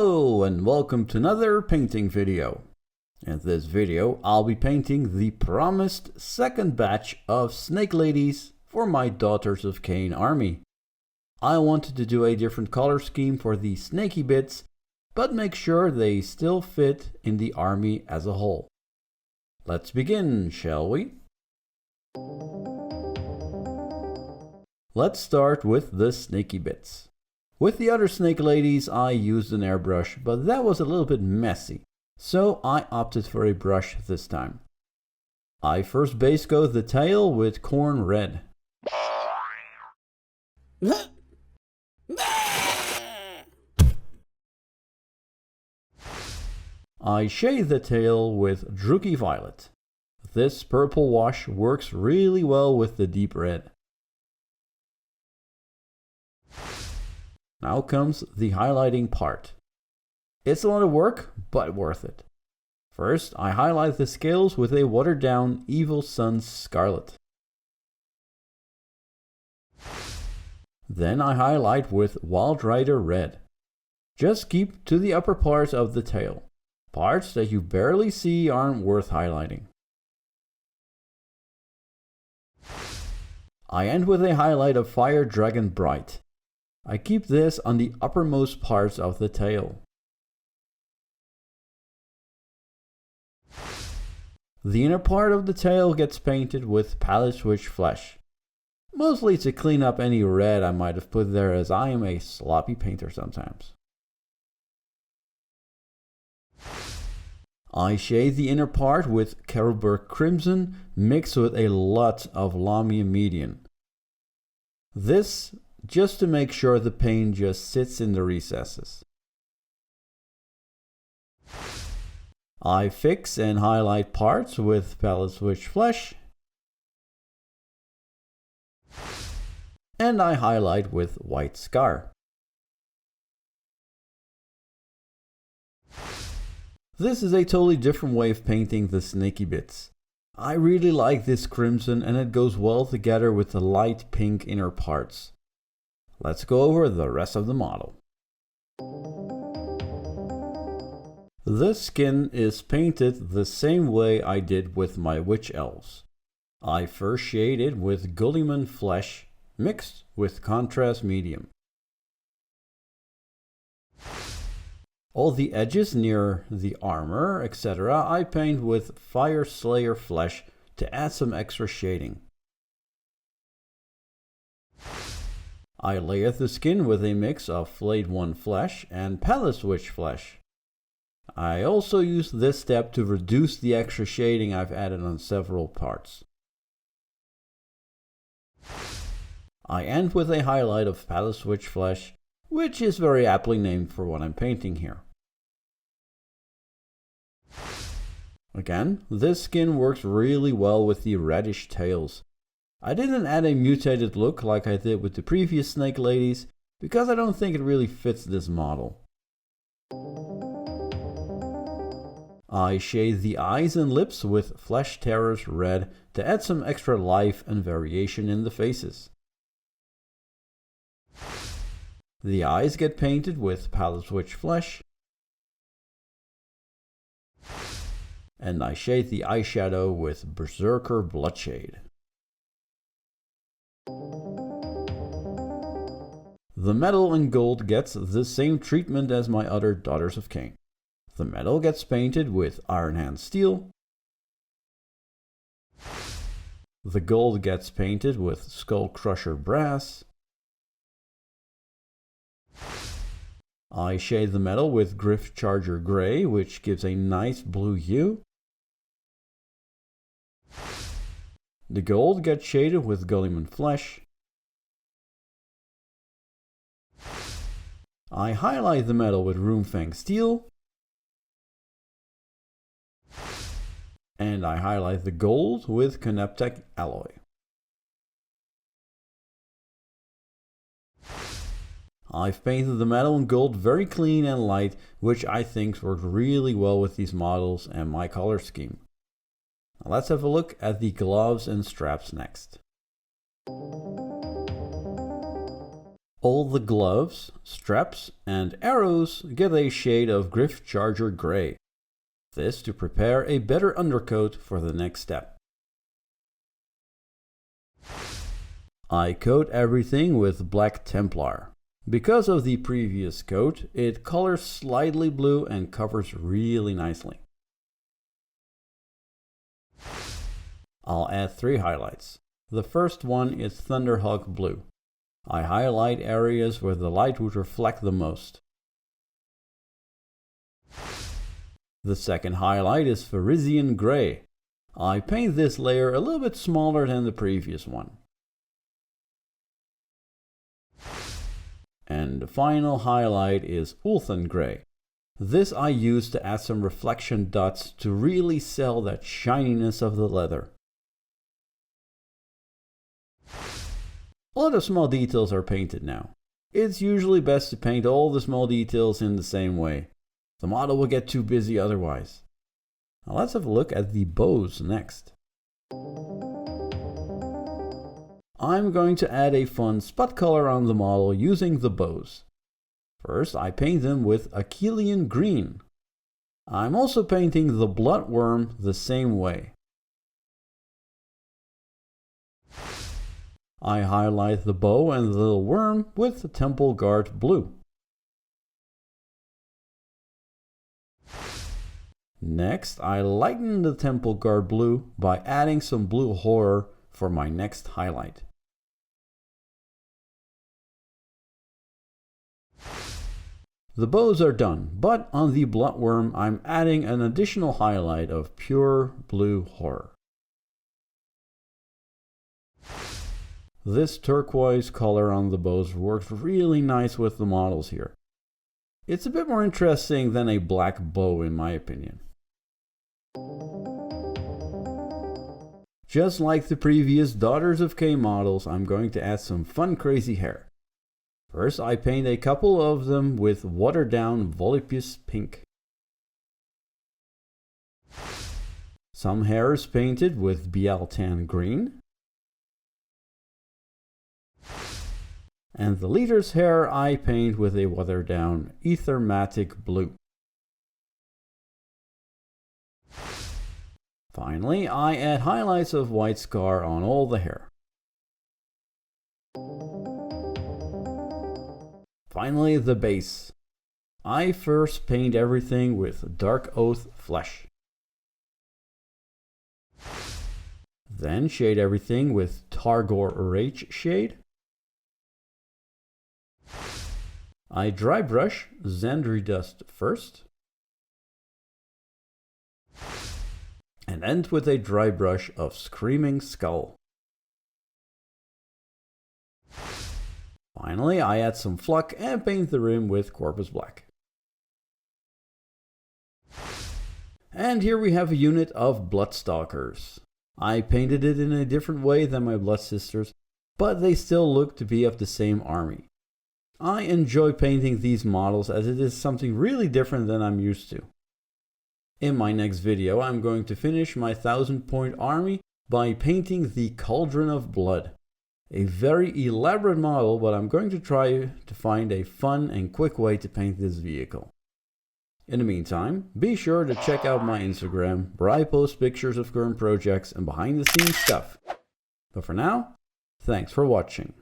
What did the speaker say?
Hello and welcome to another painting video. In this video I'll be painting the promised second batch of snake ladies for my Daughters of Khaine army. I wanted to do a different color scheme for the Snakey Bits, but make sure they still fit in the army as a whole. Let's begin, shall we? Let's start with the Snakey Bits. With the other snake ladies I used an airbrush, but that was a little bit messy, so I opted for a brush this time. I first base coat the tail with Khorne Red. I shade the tail with Druchii Violet. This purple wash works really well with the deep red. Now comes the highlighting part. It's a lot of work, but worth it. First, I highlight the scales with a watered down Evil Sunz Scarlet. Then I highlight with Wild Rider Red. Just keep to the upper parts of the tail. Parts that you barely see aren't worth highlighting. I end with a highlight of Fire Dragon Bright. I keep this on the uppermost parts of the tail. The inner part of the tail gets painted with Pallid Witch Flesh, mostly to clean up any red I might have put there, as I am a sloppy painter sometimes. I shade the inner part with Carroburg Crimson mixed with a lot of Lahmian Medium. This just to make sure the paint just sits in the recesses. I fix and highlight parts with Pallid Witch Flesh, and I highlight with White Scar. This is a totally different way of painting the Snakey Bits. I really like this crimson and it goes well together with the light pink inner parts. Let's go over the rest of the model. The skin is painted the same way I did with my witch elves. I first shaded with Guilliman Flesh mixed with contrast medium. All the edges near the armor, etc. I paint with Fyreslayer Flesh to add some extra shading. I layer the skin with a mix of Flayed One Flesh and Pallid Witch Flesh. I also use this step to reduce the extra shading I've added on several parts. I end with a highlight of Pallid Witch Flesh, which is very aptly named for what I'm painting here. Again, this skin works really well with the reddish tails. I didn't add a mutated look like I did with the previous snake ladies, because I don't think it really fits this model. I shade the eyes and lips with Flesh Terror's Red to add some extra life and variation in the faces. The eyes get painted with Pallid Witch Flesh, and I shade the eyeshadow with Berserker Bloodshade. The metal and gold gets the same treatment as my other Daughters of Khaine. The metal gets painted with Iron Steel. The gold gets painted with Skullcrusher Brass. I shade the metal with Gryph-Charger Grey, which gives a nice blue hue. The gold gets shaded with Guilliman Flesh. I highlight the metal with Runefang Steel. And I highlight the gold with Canoptek Alloy. I've painted the metal and gold very clean and light, which I think works really well with these models and my color scheme. Now let's have a look at the gloves and straps next. All the gloves, straps and arrows get a shade of Gryph-Charger Grey. This to prepare a better undercoat for the next step. I coat everything with Black Templar. Because of the previous coat, it colors slightly blue and covers really nicely. I'll add 3 highlights. The first one is Thunderhawk Blue. I highlight areas where the light would reflect the most. The second highlight is Fenrisian Grey. I paint this layer a little bit smaller than the previous one. And the final highlight is Ulthuan Grey. This I use to add some reflection dots to really sell that shininess of the leather. A lot of small details are painted now. It's usually best to paint all the small details in the same way. The model will get too busy otherwise. Now let's have a look at the bows next. I'm going to add a fun spot color on the model using the bows. First, I paint them with Akhelian Green. I'm also painting the blood worm the same way. I highlight the bow and the little worm with Templar Guard Blue. Next, I lighten the Templar Guard Blue by adding some blue horror for my next highlight. The bows are done, but on the bloodworm I'm adding an additional highlight of pure blue horror. This turquoise color on the bows works really nice with the models here. It's a bit more interesting than a black bow in my opinion. Just like the previous Daughters of Cain models, I'm going to add some fun crazy hair. First, I paint a couple of them with watered down Voluptuous Pink. Some hair is painted with Biel-Tan Green. And the leader's hair I paint with a watered down Aethermatic Blue. Finally, I add highlights of white scar on all the hair. Finally, the base. I first paint everything with Darkoath Flesh. Then shade everything with Targor Rageshade. I dry brush Zandri Dust first. And end with a dry brush of Screaming Skull. Finally, I add some fluck and paint the rim with Corvus Black. And here we have a unit of Blood Stalkers. I painted it in a different way than my Blood Sisters, but they still look to be of the same army. I enjoy painting these models as it is something really different than I'm used to. In my next video, I'm going to finish my 1000-point army by painting the Cauldron of Blood. A very elaborate model, but I'm going to try to find a fun and quick way to paint this vehicle. In the meantime, be sure to check out my Instagram, where I post pictures of current projects and behind the scenes stuff. But for now, thanks for watching.